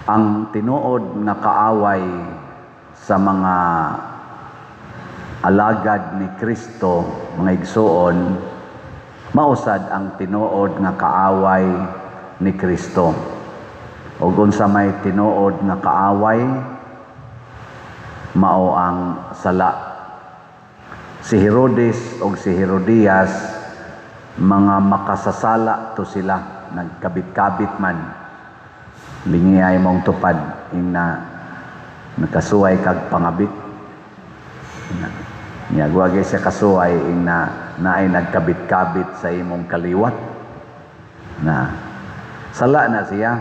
ang tinuod nga kaaway sa mga alagad ni Kristo, mga igsoon, mausad ang tinuod nga kaaway ni Kristo. Ug unsa may tinuod nga kaaway, mao ang sala. Si Herodes o si Herodias, mga makasasala to sila, nagkabit-kabit man. Lingi ay mong tupad, ing na nakasuway kag pangabit. Niyagwagay siya kasuway, ing na ay nagkabit-kabit sa imong kaliwat. Na sala na siya.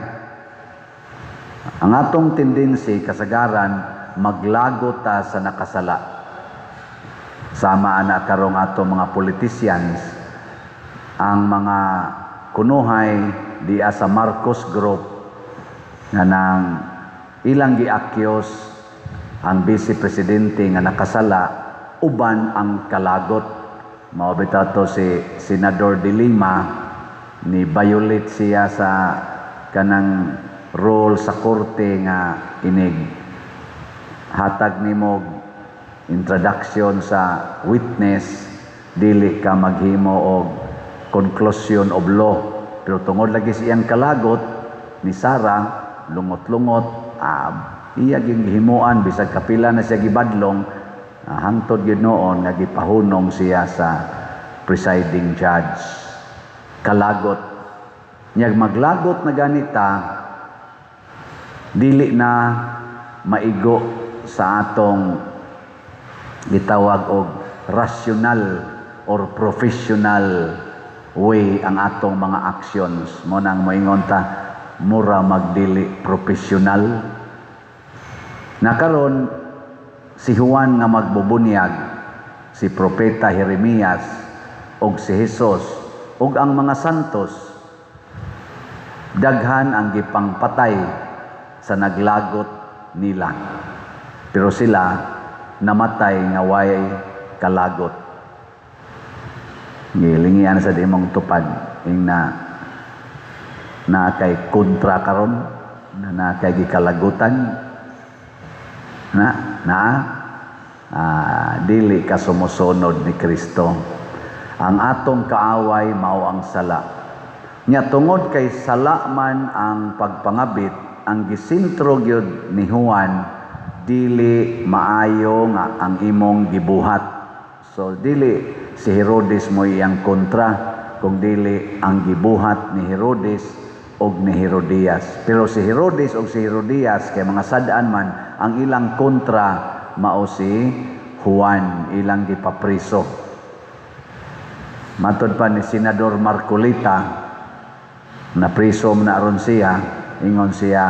Ang atong tendency kasagaran, maglago ta sa nakasala. Sama na karong atong mga politicians, ang mga kunuhay diya sa Marcos Group nga nang ilang giakyos ang Vice Presidente nga nakasala, uban ang kalagot. Mao bitaw to si Senador De Lima, ni violate siya sa kanang role sa korte nga inig hatag nimo introduction sa witness, dili ka maghimo og conclusion of law. Pero tungod lagi siyang kalagot ni Sara, lungot-lungot, iya gihimuan bisag kapila na siya gibadlong, hangtod gyud noon nga gipahunong siya sa presiding judge. Kalagot. Nyag maglagot na ganita, dili na maigo sa atong gitawag og rational or professional way ang atong mga actions. Mo nang moingon ta, mura magdili professional. Nakaron si Juan nga magbubunyag, si Propeta Jeremias, og si Jesus, og ang mga santos, daghan ang gipangpatay sa naglagot nila. Pero sila namatay nga way kalagot. Gilingian sa imong tupad, ing na kay kontra karon, na kay gikalagutan, dili ka sumusunod ni Kristo. Ang atong kaaway mao ang sala. Nya tungod kay sala man ang pagpangabit, ang gisintro gyud ni Juan, dili maayo nga ang imong gibuhat. So dili si Herodes mo iyang kontra, kung dili ang gibuhat ni Herodes og ni Herodias. Pero si Herodes og si Herodias kay mga sad-an man, ang ilang kontra mao si Juan, ilang gipapriso. Matod pa ni Senador Marcolita, na priso na ron siya, ingon siya,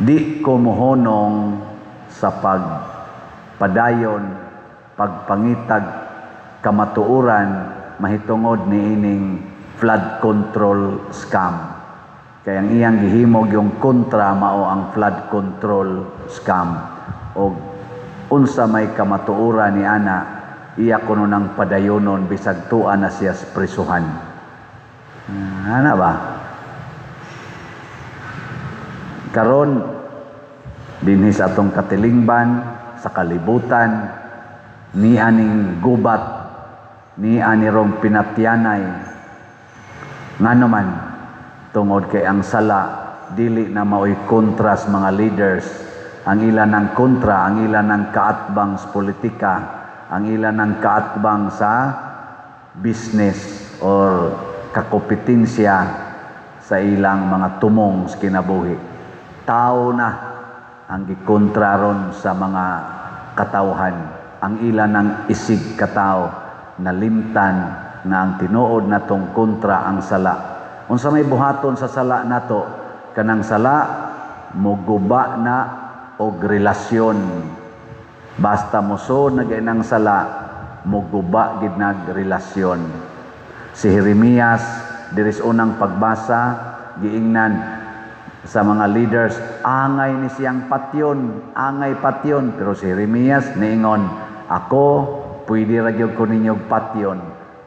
di ko mohonong sa pagpadayon, pagpangitag kamatuuran, mahitungod ni ining flood control scam. Kaya ang iyang gihimog yung kontra mao ang flood control scam. O unsa may kamatuuran ni ana, iya kuno nang padayonon bisag tuan na siya sa prisuhan. Ana ba? Karon dinhi sa atong katilingban, sa kalibutan, ni aning gubat, ni anirong pinatyanay, ngano man tungod kay ang sala dili na maoy kontra sa mga leaders. Ang ilan ng kontra, ang ilan ng kaatbang sa politika, ang ilan ng kaatbang sa business or kakompetensya sa ilang mga tumong sa kinabuhi. Tao na ang gikontra ron sa mga katawhan. Ang ilan ng isig katao na limtan na ang tinuod natong kontra ang sala. Unsa may buhaton sa sala nato, kanang sala moguba na og relasyon. Basta moso na ganang sala, moguba gid nag relasyon. Si Jeremias diris unang pagbasa, giingnan sa mga leaders, angay ni siyang patyon, angay patyon. Pero si Jeremias niingon, ako pwede ra gyud ko ninyog patyon,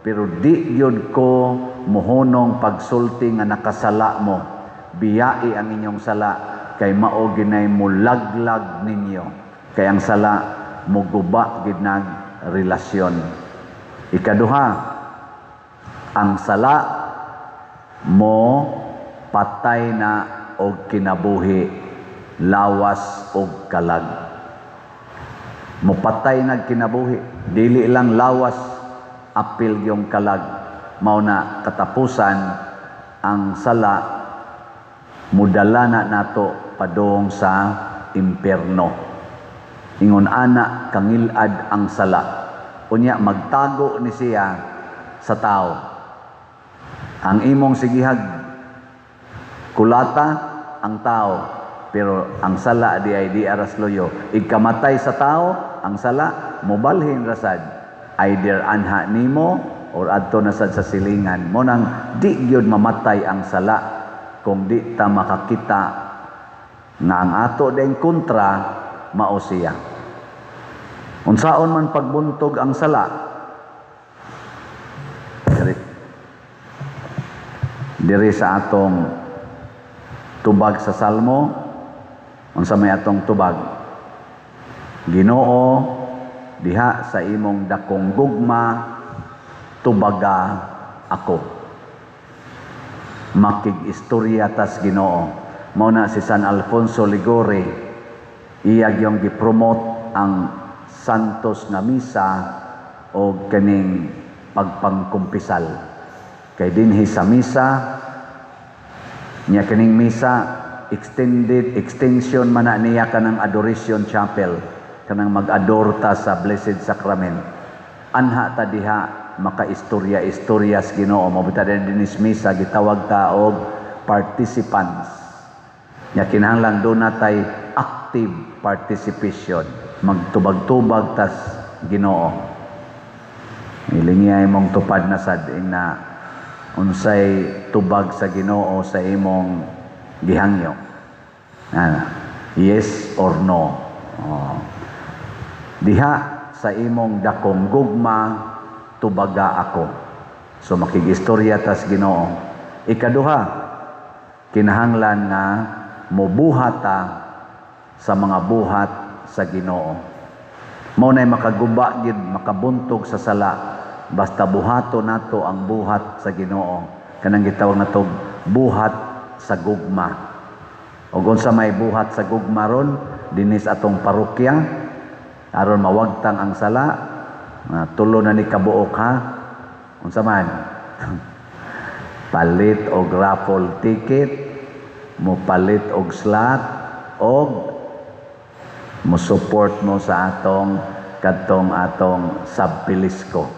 pero di gyud ko mohonong pagsulti nga nakasala mo. biyai ang inyong sala, kay mao ginay mulaglag ninyo. Kay ang sala muguba gid nag relasyon. Ikaduha, ang sala mo patay na og kinabuhi, lawas og kalag. Mupatay na kinabuhi, dili lang lawas, apil yung kalag. Mao na katapusan ang sala mudala na nato padung sa impierno. Ingon ana kangilad ang sala. Unya magtago ni siya sa tao. Ang imong sigihag kulata ang tao, pero ang sala di ay di aras loyo. Ikamatay sa tao, ang sala mobalhin rasad, either anha nimo or adto na sad sa silingan. Mo nang di gyud mamatay ang sala kung di ta makakita nga ang ato ding kontra mao siya. Unsaon man pagbuntog ang sala, diri sa atong tubag sa Salmo, unsa may atong tubag, Ginoo, diha sa imong dakong gugma tubaga ako. Makig-istorya tas Ginoo. Mao na si San Alfonso Liguori, iya gyung gipromote ang santos nga misa o kaning pagpangkumpisal. Kay dinhi sa misa niya kaning misa extension man na niya kanang adoration chapel, kanang mag-adorta sa Blessed Sacrament. Anha ta diha makaistorya-istoryas Ginoo. Mabita din misa gitawag ta og participants. Nya kinahanglan do natay active participation. Magtubag-tubag tas Ginoo. Ilingi imong tupad na sad na unsay tubag sa Ginoo sa imong gihangyo. Yes or no. Diha sa imong dakong gugma tubaga ako. So makigistorya tas Ginoo. Ikaduha, kinahanglan nga mobuhata sa mga buhat sa Ginoo. Mao nay makaguba gid, makabuntog sa sala basta buhato nato ang buhat sa Ginoo. Kanang gitawag nato buhat sa gugma. Ug unsa may buhat sa gugma ron dinis atong parokya aron mawagtang ang sala, tulo na ni kabuok ha. Unsa man? Palit og raffle ticket, mo palit og slot, og mo support mo sa atong atong sabpilisko.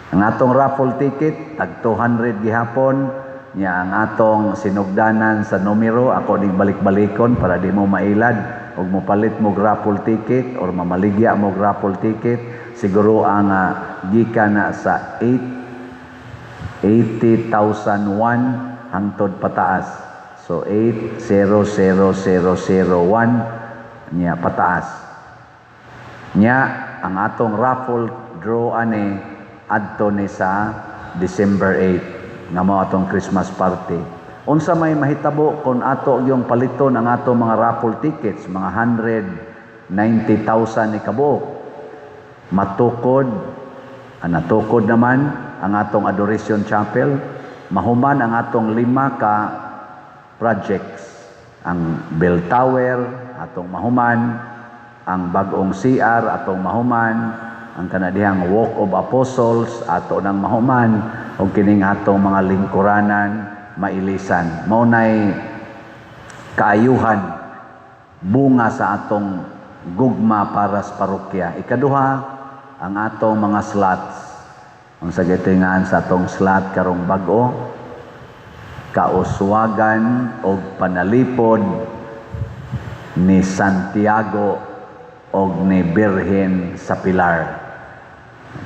Ang atong raffle ticket tag 200 gihapon, nya ang atong sinugdanan sa numero ako ning balik-balikon para di mo mailad. Og mo palit mo raffle ticket or mamaligya mo raffle ticket, siguro ang gikan na sa 80,001 hangtod pataas. So 800,001 nya pataas. Nya ang atong raffle draw ani adto ni sa December 8 nga mao atong Christmas party. Unsa may mahitabo kung ato yung paliton ang ato mga raffle tickets, mga 190,000 ni kabuok. Matukod, natukod naman ang atong Adoration Chapel, mahuman ang atong 5 ka projects. Ang bell tower, atong mahuman, ang bagong CR, atong mahuman, ang kanadihang Walk of Apostles, ato nang mahuman, o kining atong mga lingkuranan, mailisan. Maunay kaayuhan, bunga sa atong gugma para sa parokya. Ikaduha, ang atong mga slots. Ang sagitingan sa atong slot karong bag-o, kauswagan o panalipod ni Santiago o ni Birhen sa Pilar.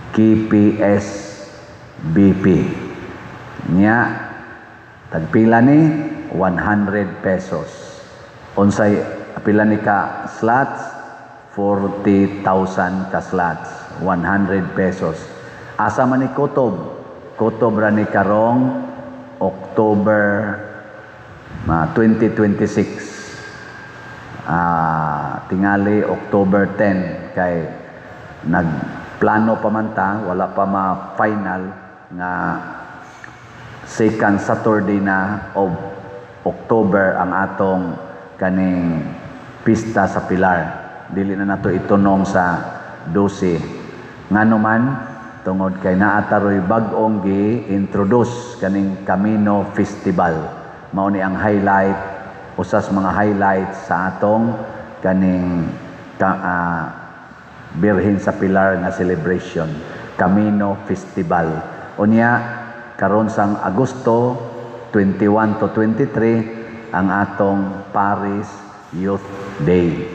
KPS BP. Nya, tagpila ni 100 pesos. Unsay pila ni ka slots? 40,000 ka slots. 100 pesos. Asa man ni kutob? Kutob ra ni karong October 2026. Tingali October 10 kay nagplano pa man ta, wala pa ma-final nga second Saturday na of October ang atong kaning pista sa Pilar. Dili na nato itunong sa 12. Ngano man tungod kay naataroy bag-ong gi-introduce kaning Camino Festival. Mao ni ang highlight, usas mga highlights sa atong kaning Birhen sa Pilar nga celebration, Camino Festival. Unya karon sang Agosto 21 to 23 ang atong Paris Youth Day.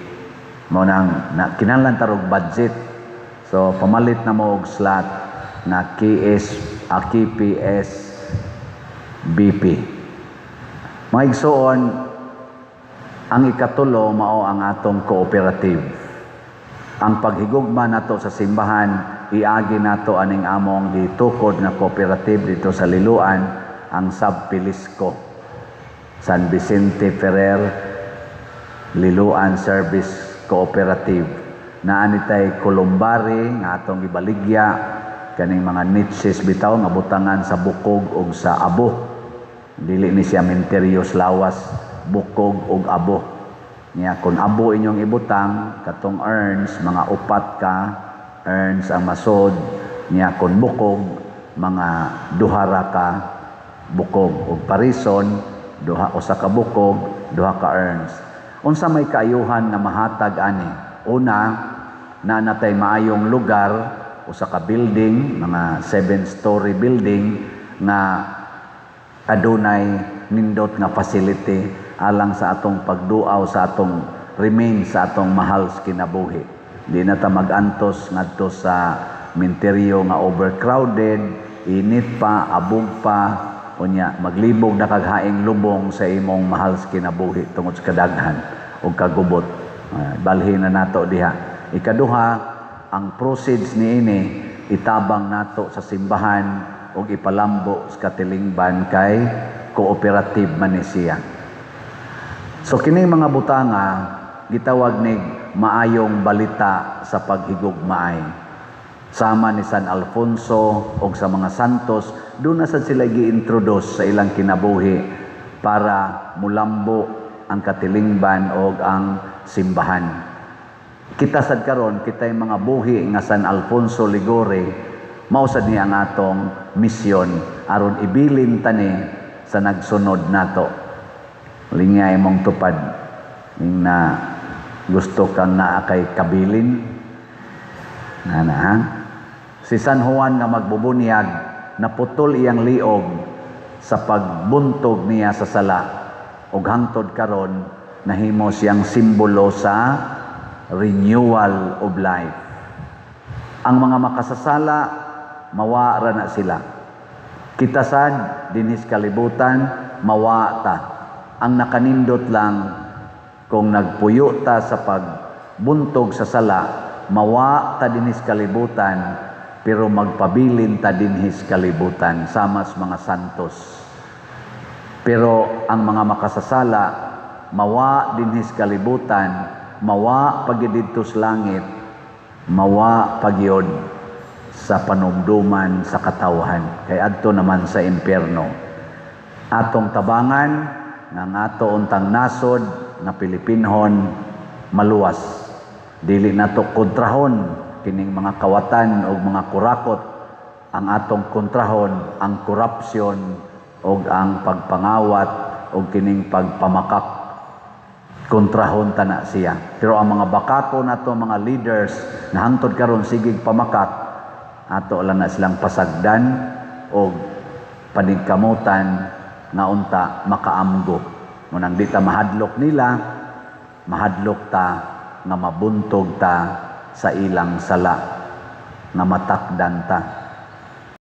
Mao nang kinahanglan tarog budget. So pamalit na mo og slot na KPS BP. Mga igsoon, ang ikatulo mao ang atong cooperative. Ang paghigugma nato sa simbahan, iagi nato aning among gitukod na cooperative dito sa Liloan, ang Subpilisco, San Vicente Ferrer Liloan Service Cooperative. Naanitay Columbari nga atong gibaligya kaning mga niches bitaw nga butangan sa bukog ug sa abo. Dili ni siya menterios lawas, bukog ug abo. Niya kun abo inyong ibutang katong earns, mga upat ka earns ang masod. Niya kun bukog, mga duhara ka bukog ug parison, usa ka bukog, duha ka earns. Unsa may kaayuhan nga mahatag ani? Una, na natay maayong lugar, usa ka building, mga 7-story building nga adunay nindot nga facility alang sa atong pagduaw sa atong remain sa atong mahal kinabuhi. Di na ta magantos ngadto sa menteryo nga overcrowded, init pa, abog pa, unya maglibog na kag haing lubong sa imong mahal kinabuhi tungod sa kadaghan o kagubot. Balhin na nato diha. Ikaduha, ang proceeds niini itabang nato sa simbahan o ipalambo sa katilingban kay cooperative man ni siya. So kining mga butanga gitawag ni maayong balita sa paghigugmaay. Sama ni San Alfonso o sa mga santos, doon na sad sila gi-introduce sa ilang kinabuhi para mulambo ang katilingban o ang simbahan. Kita sad karon, kitay mga buhi nga San Alfonso Ligore, mausad niya ang atong misyon aron ibilin tani sa nagsunod nato. Lingay mong tupad ning na gusto kang naa kay kabilin. Si San Juan nga magbubunyag, naputol iyang liog sa pagbuntog niya sa sala ug hangtod karon nahimo siyang simbolo sa renewal of life. Ang mga makasasala mawa ra na sila. Kita sad dinis kalibutan mawa ta. Ang nakanindot lang kung nagpuyo ta sa pagbuntog sa sala, mawa ta dinis kalibutan, pero magpabilin ta dinhis kalibutan sama sa mga santos. Pero ang mga makasasala mawa dinhis kalibutan, mawa pagidito sa langit, mawa pagyod sa panumduman sa katawhan, kay adto naman sa impyerno. Atong tabangan nga ato untang nasod na Pilipinhon maluwas. Dili nato kontrahon kining mga kawatan o mga kurakot. Ang atong kontrahon ang korupsyon o ang pagpangawat o kining pagpamakak. Kontrahon ta na siya. Pero ang mga bakako nato, mga leaders na hangtod karon sigig pamakak, ato lang na silang pasagdan o panigkamutan nga unta makaamgo. Munang di ta mahadlok nila, mahadlok ta nga mabuntog ta sa ilang sala, nga matakdan ta.